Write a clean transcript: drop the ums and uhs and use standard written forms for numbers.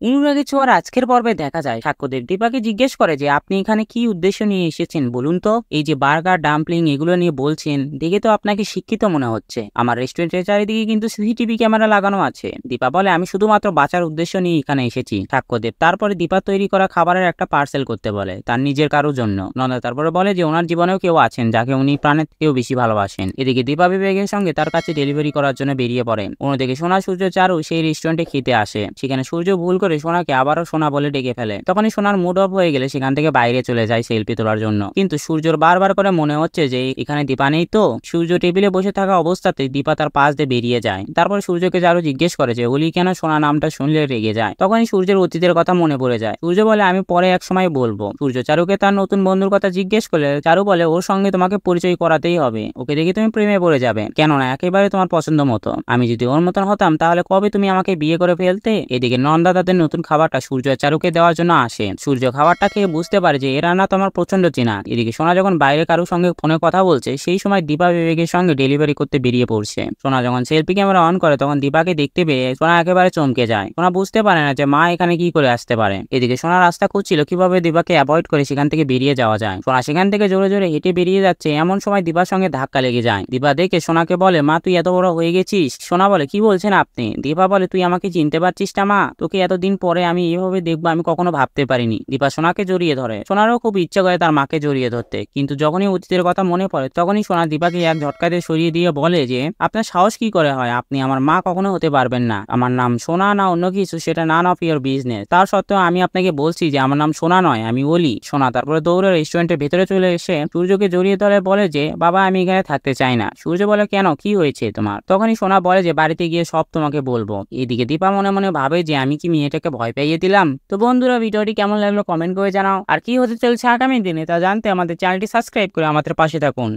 অনুরাগী ছোঁয়ার আজকের পর্বে দেখা যায় সাক্ষ্যদেব দীপাকে জিজ্ঞেস করে যে আপনি এখানে কি উদ্দেশ্য নিয়ে এসেছেন বলুন তো। এই যে বার্গার ডাম্পলিং এগুলো নিয়ে বলছেন দেখে তো আপনাকে শিক্ষিত মনে হচ্ছে। আমার রেস্টুরেন্টের চারিদিকে কিন্তু সিসিটিভি ক্যামেরা লাগানো আছে। দীপা বলে আমি শুধুমাত্র বাঁচার উদ্দেশ্য নিয়ে এখানে এসেছি। সাক্ষ্যদেব তারপরে দীপা তৈরি করা খাবারের একটা পার্সেল করতে বলে তার নিজের কারোর জন্য। নন্দা তারপরে বলে যে ওনার জীবনেও কেউ আছেন যাকে উনি প্রাণের থেকেও বেশি ভালোবাসেন। এদিকে দীপা বিবেকের সঙ্গে তার কাছে ডেলিভারি করার জন্য বেরিয়ে পড়ে। অন্যদিকে সোনা সূর্য চারু সেই রেস্টুরেন্টে খেতে আসে। সেখানে সূর্য ভুল করে সোনাকে আবারও সোনা বলে ডেকে ফেলে। তখনই সোনার মুড অফ হয়ে গেলে সেখান থেকে বাইরে চলে যায় সেলফি তোলার জন্য। কিন্তু সূর্যর বারবার করে মনে হচ্ছে যে এখানে দীপা নেই তো। সূর্য টেবিলে বসে থাকা অবস্থাতে দীপা তার পাশ দিয়ে বেরিয়ে যায়। তারপর সূর্যকে চারু জিজ্ঞেস করে যে ওলি কেন সোনা নামটা শুনলে রেগে যায়। তখনই সূর্যের অতীতের কথা মনে পড়ে যায়। সূর্য বলে আমি পরে এক সময় বলবো। সূর্য চারুকে তার নতুন বন্ধুর কথা জিজ্ঞেস করলে চারু বলে ওর সঙ্গে তোমাকে পরিচয় করাতেই হবে। ওকে দেখে তুমি প্রেমে পড়ে যাবে, কেননা একেবারে তোমার পছন্দ মতো। আমি যদি ওর মতন হতাম তাহলে কবে তুমি আমাকে বিয়ে করে ফেলতে। এদিকে নন্দা তাদের নতুন খাবারটা সূর্য আর চারুকে দেওয়ার জন্য আসে। সূর্য খাবারটা খেয়ে বুঝতে পারে যে এ রান্না তো আমার প্রচন্ড চেনা। এদিকে সোনা যখন বাইরে কারোর সঙ্গে ফোনে কথা বলছে সেই সময় দীপা বিবেকের সঙ্গে ডেলিভারি করতে বেরিয়ে পড়ছে। সোনা যখন সেলফি ক্যামেরা অন করে তখন দীপাকে দেখতে পেয়ে সোনা একেবারে চমকে যায়। সোনা বুঝতে পারে না যে মা এখানে কি করে আসতে পারে। এদিকে সোনা রাস্তা খুঁজছিল কিভাবে দীপাকে অ্যাভয়েড করে সেখান থেকে বেরিয়ে যাওয়া যায়। সোনা সেখান থেকে জোরে জোরে হেঁটে বেরিয়ে যাচ্ছে, এমন সময় দীপার সঙ্গে ধাক্কা লেগে যায়। দীপা দেখে সোনাকে বলে মা তুই এত বড় হয়ে গেছিস। সোনা বলে কি বলছেন আপনি। দীপা বলে তুই আমাকে চিনতে পারছিস না মা, তোকে এতদিন পরে আমি এভাবে দেখবো আমি কখনো ভাবতে পারিনি। দীপা সোনাকে জড়িয়ে ধরে। সোনারও খুব ইচ্ছা করে তার মাকে জড়িয়ে ধরতে, কিন্তু যখনই অতীতের কথা মনে পড়ে তখনই সোনা দীপাকে এক ঝটকাতে সরিয়ে দিয়ে বলে যে আপনার সাহস কি করে হয়, আপনি আমার মা কখনো হতে পারবেন না। আমার নাম সোনা না অন্য কিছু সেটা নান অফ ইয়োর বিজনেস। তার সত্ত্বেও আমি আপনাকে বলছি যে আমার নাম সোনা নয়, আমি ওলি। সোনা তারপরে দৌড়ে রেস্টুরেন্টের ভেতরে চলে এসে সূর্যকে জড়িয়ে ধরে বলে যে বাবা আমি এখানে থাকতে চাই না। সূর্য বলে কেন, কি হয়েছে তোমার। তখনই সোনা বলে যে বাড়িতে গিয়ে সব তোমাকে বলবো। এদিকে দীপা মনে মনে ভাবে যে আমি কি মেয়েটাকে ভয় পাইয়ে দিলাম। তো বন্ধুরা ভিডিওটি কেমন লাগলো কমেন্ট করে জানাও। আর কি হতে চলছে আগামী দিনে তা জানতে আমাদের চ্যানেলটি সাবস্ক্রাইব করে আমাদের পাশে থাকুন।